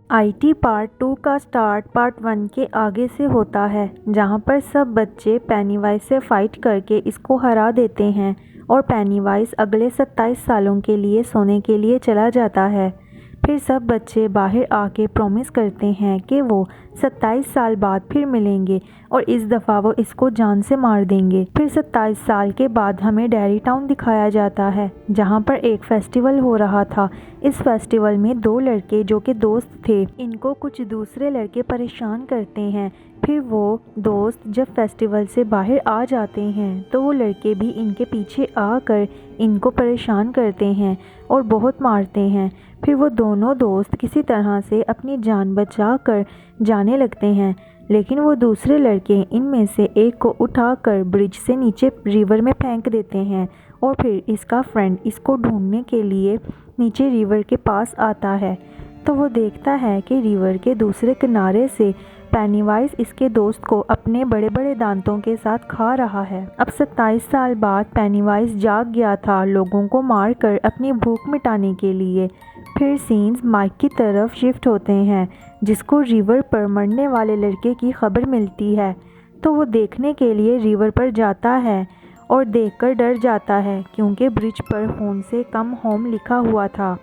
IT part 2 का start part 1 के आगे से होता है, जहां पर सब बच्चे पेनीवाइज से फाइट करके इसको हरा देते हैं और पेनीवाइज अगले 27 सालों के लिए सोने के लिए चला जाता है। फिर सब बच्चे बाहर आके प्रॉमिस करते हैं कि वो 27 साल बाद फिर मिलेंगे और इस दफ़ा वो इसको जान से मार देंगे। फिर 27 साल के बाद हमें डेयरी टाउन दिखाया जाता है, जहाँ पर एक फेस्टिवल हो रहा था। इस फेस्टिवल में दो लड़के जो कि दोस्त थे, इनको कुछ दूसरे लड़के परेशान करते हैं। फिर वो दोस्त जब फेस्टिवल से बाहर आ जाते हैं तो वो लड़के भी इनके पीछे आकर इनको परेशान करते हैं और बहुत मारते हैं। फिर वो दोनों दोस्त किसी तरह से अपनी जान बचाकर जाने लगते हैं, लेकिन वो दूसरे लड़के इनमें से एक को उठाकर ब्रिज से नीचे रिवर में फेंक देते हैं और फिर इसका फ्रेंड इसको ढूंढने के लिए नीचे रिवर के पास आता है। तो वो देखता है कि रिवर के दूसरे किनारे से पेनीवाइज इसके दोस्त को अपने बड़े बड़े दांतों के साथ खा रहा है। अब 27 साल बाद पेनीवाइज जाग गया था लोगों को मारकर अपनी भूख मिटाने के लिए। फिर सीन्स माइक की तरफ शिफ्ट होते हैं, जिसको रिवर पर मरने वाले लड़के की खबर मिलती है। तो वो देखने के लिए रिवर पर जाता है और देखकर डर जाता है, क्योंकि ब्रिज पर होम से कम होम लिखा हुआ था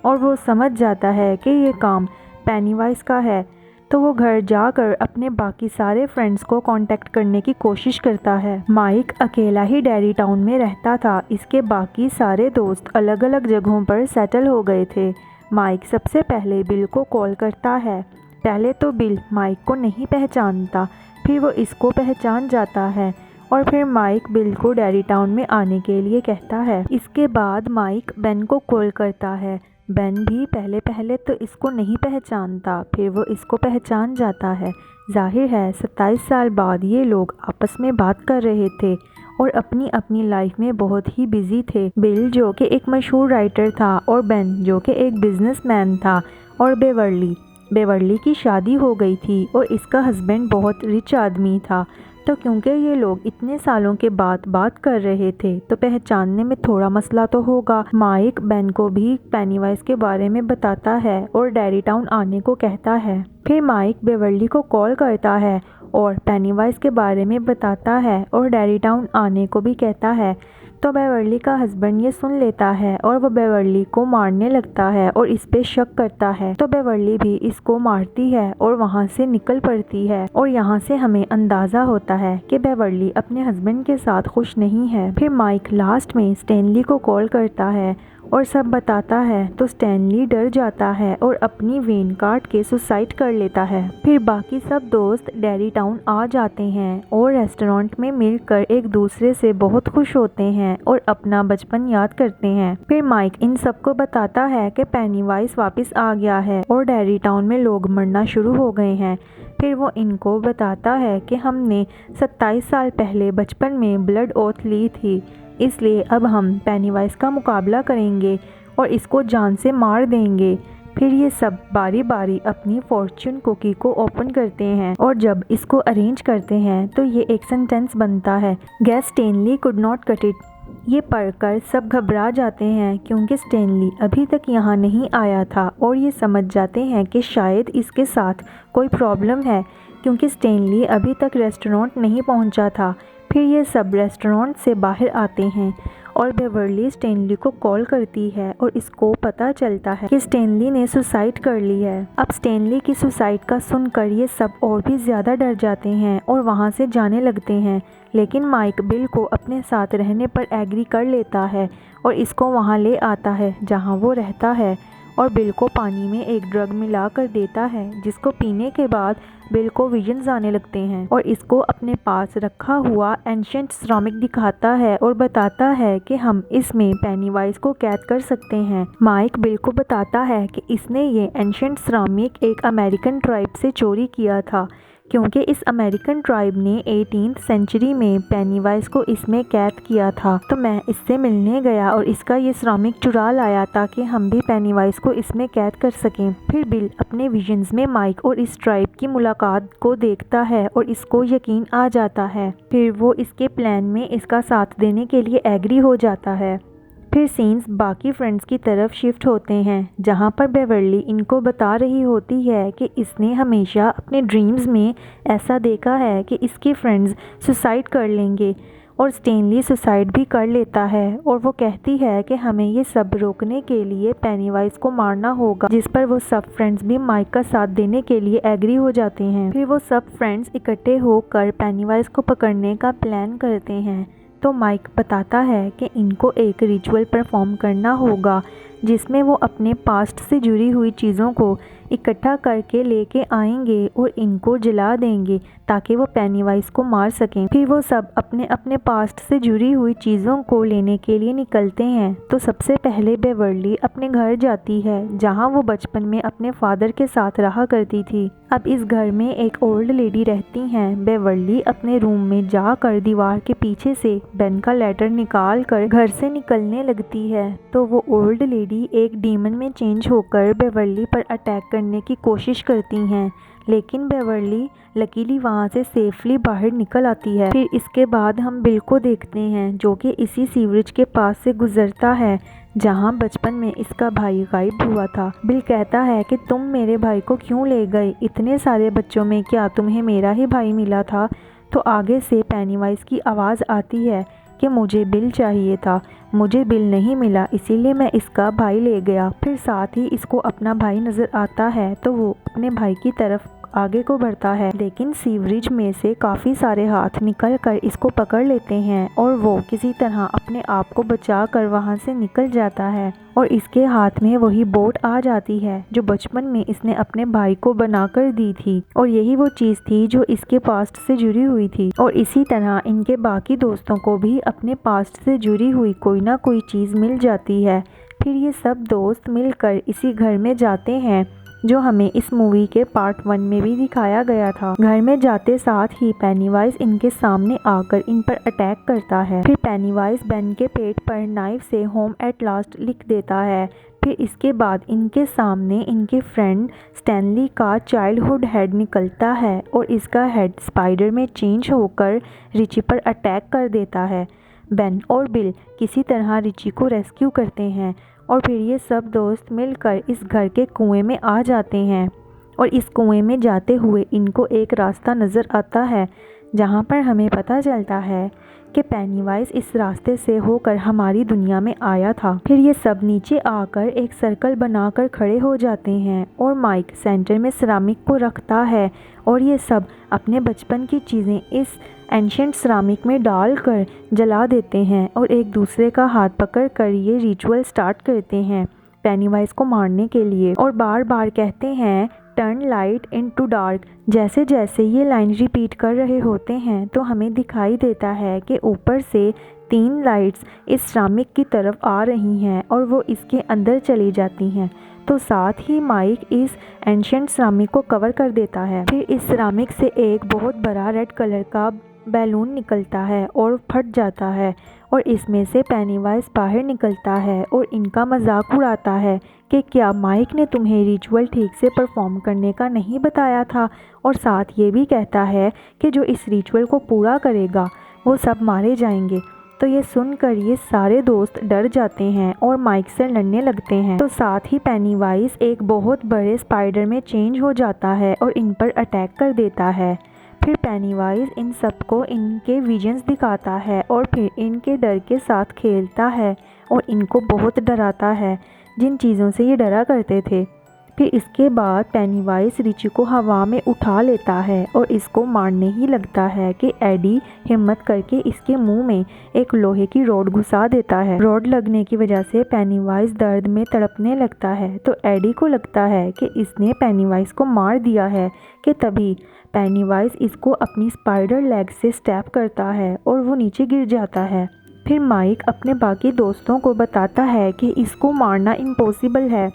और वो समझ जाता है कि ये काम पेनीवाइज का है। तो वो घर जाकर अपने बाकी सारे फ्रेंड्स को कांटेक्ट करने की कोशिश करता है। माइक अकेला ही डेयरी टाउन में रहता था, इसके बाकी सारे दोस्त अलग अलग जगहों पर सेटल हो गए थे। माइक सबसे पहले बिल को कॉल करता है। पहले तो बिल माइक को नहीं पहचानता, फिर वो इसको पहचान जाता है और फिर माइक बिल को डेयरी टाउन में आने के लिए कहता है। इसके बाद माइक बेन को कॉल करता है। बेन भी पहले पहले तो इसको नहीं पहचानता, फिर वो इसको पहचान जाता है। जाहिर है 27 साल बाद ये लोग आपस में बात कर रहे थे और अपनी अपनी लाइफ में बहुत ही बिजी थे। बिल जो कि एक मशहूर राइटर था और बेन जो कि एक बिजनेसमैन था, और बेवर्ली की शादी हो गई थी और इसका हस्बैंड बहुत रिच आदमी था। तो क्योंकि ये लोग इतने सालों के बाद बात कर रहे थे तो पहचानने में थोड़ा मसला तो होगा। माइक बेन को भी पेनीवाइज के बारे में बताता है और डेयरी टाउन आने को कहता है। फिर माइक बेवर्ली को कॉल करता है और पेनीवाइज के बारे में बताता है और डेयरी टाउन आने को भी कहता है। तो बेवर्ली का हस्बैंड ये सुन लेता है और वो बेवर्ली को मारने लगता है और इस पे शक करता है। तो बेवर्ली भी इसको मारती है और वहाँ से निकल पड़ती है और यहाँ से हमें अंदाज़ा होता है कि बेवर्ली अपने हस्बैंड के साथ खुश नहीं है। फिर माइक लास्ट में स्टैनली को कॉल करता है और सब बताता है, तो स्टैनली डर जाता है और अपनी वेन काट के सुसाइड कर लेता है। फिर बाकी सब दोस्त डेयरी टाउन आ जाते हैं और रेस्टोरेंट में मिलकर एक दूसरे से बहुत खुश होते हैं और अपना बचपन याद करते हैं। फिर माइक इन सबको बताता है कि पेनीवाइज वापस आ गया है और डेयरी टाउन में लोग मरना शुरू हो गए हैं। फिर वो इनको बताता है कि हमने 27 साल पहले बचपन में ब्लड ओथ ली थी, इसलिए अब हम पेनीवाइज का मुकाबला करेंगे और इसको जान से मार देंगे। फिर ये सब बारी बारी अपनी फॉर्च्यून कुकी को ओपन करते हैं और जब इसको अरेंज करते हैं तो ये एक सेंटेंस बनता है, guess Stanley could not cut it. ये पढ़कर सब घबरा जाते हैं क्योंकि स्टैनली अभी तक यहाँ नहीं आया था और ये समझ जाते हैं कि शायद इसके साथ कोई प्रॉब्लम है, क्योंकि स्टैनली अभी तक रेस्टोरेंट नहीं पहुँचा था। फिर ये सब रेस्टोरेंट से बाहर आते हैं और बेवर्ली स्टैनली को कॉल करती है और इसको पता चलता है कि स्टैनली ने सुसाइड कर ली है। अब स्टैनली की सुसाइड का सुनकर ये सब और भी ज़्यादा डर जाते हैं और वहाँ से जाने लगते हैं, लेकिन माइक बिल को अपने साथ रहने पर एग्री कर लेता है और इसको वहाँ ले आता है जहाँ वो रहता है और बिल को पानी में एक ड्रग मिला कर देता है, जिसको पीने के बाद बिल को विजन्स आने लगते हैं और इसको अपने पास रखा हुआ एंशिएंट सिरामिक दिखाता है और बताता है कि हम इसमें पेनीवाइज को कैद कर सकते हैं। माइक बिल को बताता है कि इसने ये एंशिएंट सिरामिक एक अमेरिकन ट्राइब से चोरी किया था, क्योंकि इस अमेरिकन ट्राइब ने 18th सेंचुरी में पेनीवाइज को इसमें कैद किया था। तो मैं इससे मिलने गया और इसका ये सिरामिक चुरा लाया ताकि हम भी पेनीवाइज को इसमें कैद कर सकें। फिर बिल अपने विजन्स में माइक और इस ट्राइब की मुलाकात को देखता है और इसको यकीन आ जाता है। फिर वो इसके प्लान में इसका साथ देने के लिए एग्री हो जाता है। फिर सीन्स बाकी फ्रेंड्स की तरफ शिफ्ट होते हैं जहाँ पर बेवर्ली इनको बता रही होती है कि इसने हमेशा अपने ड्रीम्स में ऐसा देखा है कि इसके फ्रेंड्स सुसाइड कर लेंगे और स्टेनली सुसाइड भी कर लेता है और वो कहती है कि हमें ये सब रोकने के लिए पेनीवाइज को मारना होगा, जिस पर वो सब फ्रेंड्स भी माइक का साथ देने के लिए एग्री हो जाते हैं। फिर वो सब फ्रेंड्स इकट्ठे होकर पेनीवाइज को पकड़ने का प्लान करते हैं। तो माइक बताता है कि इनको एक रिचुअल परफॉर्म करना होगा जिसमें वो अपने पास्ट से जुड़ी हुई चीज़ों को इकट्ठा करके लेके आएंगे और इनको जला देंगे ताकि वो पेनीवाइज को मार सकें। फिर वो सब अपने अपने पास्ट से जुड़ी हुई चीज़ों को लेने के लिए निकलते हैं। तो सबसे पहले बेवर्ली अपने घर जाती है जहाँ वो बचपन में अपने फादर के साथ रहा करती थी। अब इस घर में एक ओल्ड लेडी रहती हैं। बेवर्ली अपने रूम में जाकर दीवार के पीछे से बेन का लेटर निकाल कर घर से निकलने लगती है। तो वो ओल्ड लेडी एक डीमन में चेंज होकर बेवर्ली पर अटैक करने की कोशिश करती हैं, लेकिन बेवर्ली लकीली वहाँ से सेफली बाहर निकल आती है। फिर इसके बाद हम बिल को देखते हैं जो कि इसी सीवरेज के पास से गुजरता है जहाँ बचपन में इसका भाई गायब हुआ था। बिल कहता है कि तुम मेरे भाई को क्यों ले गए, इतने सारे बच्चों में क्या तुम्हें मेरा ही भाई मिला था। तो आगे से पेनीवाइज की आवाज़ आती है कि मुझे बिल चाहिए था, मुझे बिल नहीं मिला, इसीलिए मैं इसका भाई ले गया। फिर साथ ही इसको अपना भाई नज़र आता है तो वो अपने भाई की तरफ आगे को बढ़ता है, लेकिन सीवरेज में से काफ़ी सारे हाथ निकल कर इसको पकड़ लेते हैं और वो किसी तरह अपने आप को बचा कर वहाँ से निकल जाता है और इसके हाथ में वही बोट आ जाती है जो बचपन में इसने अपने भाई को बनाकर दी थी और यही वो चीज़ थी जो इसके पास्ट से जुड़ी हुई थी। और इसी तरह इनके बाकी दोस्तों को भी अपने पास्ट से जुड़ी हुई कोई ना कोई चीज़ मिल जाती है। फिर ये सब दोस्त मिलकर इसी घर में जाते हैं जो हमें इस मूवी के पार्ट 1 में भी दिखाया गया था। घर में जाते साथ ही पेनीवाइज इनके सामने आकर इन पर अटैक करता है। फिर पेनीवाइज बेन के पेट पर नाइफ से होम एट लास्ट लिख देता है। फिर इसके बाद इनके सामने इनके फ्रेंड स्टैनली का चाइल्डहुड हेड निकलता है और इसका हेड स्पाइडर में चेंज होकर रिची पर अटैक कर देता है। बेन और बिल किसी तरह रिची को रेस्क्यू करते हैं और फिर ये सब दोस्त मिलकर इस घर के कुएं में आ जाते हैं और इस कुएं में जाते हुए इनको एक रास्ता नज़र आता है जहाँ पर हमें पता चलता है कि पेनीवाइज इस रास्ते से होकर हमारी दुनिया में आया था। फिर ये सब नीचे आकर एक सर्कल बनाकर खड़े हो जाते हैं और माइक सेंटर में सिरामिक को रखता है और ये सब अपने बचपन की चीज़ें इस एंशिएंट सिरामिक में डालकर जला देते हैं और एक दूसरे का हाथ पकड़कर ये रिचुअल स्टार्ट करते हैं पेनीवाइज को मारने के लिए और बार बार कहते हैं टर्न लाइट इनटू डार्क। जैसे जैसे ये लाइन रिपीट कर रहे होते हैं तो हमें दिखाई देता है कि ऊपर से 3 लाइट्स इस सिरामिक की तरफ आ रही हैं और वो इसके अंदर चली जाती हैं। तो साथ ही माइक इस एंशिएंट सिरामिक को कवर कर देता है। फिर इस सिरामिक से एक बहुत बड़ा रेड कलर का बैलून निकलता है और फट जाता है और इसमें से पेनीवाइज बाहर निकलता है और इनका मजाक उड़ाता है कि क्या माइक ने तुम्हें रिचुअल ठीक से परफॉर्म करने का नहीं बताया था, और साथ ये भी कहता है कि जो इस रिचुअल को पूरा करेगा वो सब मारे जाएंगे। तो ये सुनकर ये सारे दोस्त डर जाते हैं और माइक से लड़ने लगते हैं। तो साथ ही पेनीवाइज एक बहुत बड़े स्पाइडर में चेंज हो जाता है और इन पर अटैक कर देता है। फिर पेनीवाइज इन सबको इनके विजन्स दिखाता है और फिर इनके डर के साथ खेलता है और इनको बहुत डराता है जिन चीज़ों से ये डरा करते थे। फिर इसके बाद पेनीवाइज रिची को हवा में उठा लेता है और इसको मारने ही लगता है कि एडी हिम्मत करके इसके मुंह में एक लोहे की रॉड घुसा देता है। रॉड लगने की वजह से पेनीवाइज दर्द में तड़पने लगता है। तो एडी को लगता है कि इसने पेनीवाइज को मार दिया है कि तभी पेनीवाइज इसको अपनी स्पाइडर लेग से स्टैप करता है और वो नीचे गिर जाता है। फिर माइक अपने बाकी दोस्तों को बताता है कि इसको मारना इम्पॉसिबल है।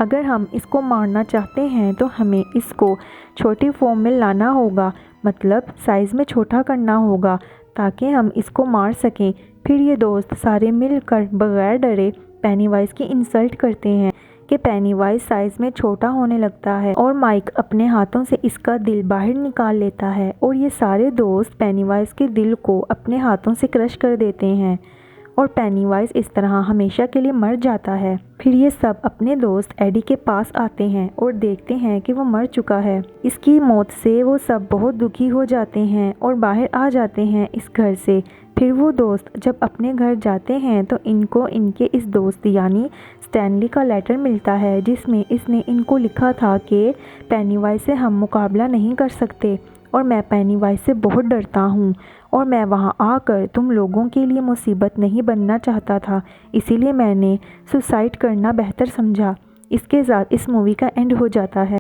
अगर हम इसको मारना चाहते हैं तो हमें इसको छोटी फॉर्म में लाना होगा, मतलब साइज़ में छोटा करना होगा ताकि हम इसको मार सकें। फिर ये दोस्त सारे मिलकर बगैर डरे पेनीवाइज की इंसल्ट करते हैं कि पेनीवाइज साइज़ में छोटा होने लगता है और माइक अपने हाथों से इसका दिल बाहर निकाल लेता है और ये सारे दोस्त पेनीवाइज के दिल को अपने हाथों से क्रश कर देते हैं और पेनीवाइज इस तरह हमेशा के लिए मर जाता है। फिर ये सब अपने दोस्त एडी के पास आते हैं और देखते हैं कि वो मर चुका है। इसकी मौत से वो सब बहुत दुखी हो जाते हैं और बाहर आ जाते हैं इस घर से। फिर वो दोस्त जब अपने घर जाते हैं तो इनको इनके इस दोस्त यानी स्टैनली का लेटर मिलता है, जिसमें इसने इनको लिखा था कि पेनीवाइज से हम मुकाबला नहीं कर सकते और मैं पेनीवाइज से बहुत डरता हूँ और मैं वहाँ आकर तुम लोगों के लिए मुसीबत नहीं बनना चाहता था, इसीलिए मैंने सुसाइड करना बेहतर समझा। इसके साथ इस मूवी का एंड हो जाता है।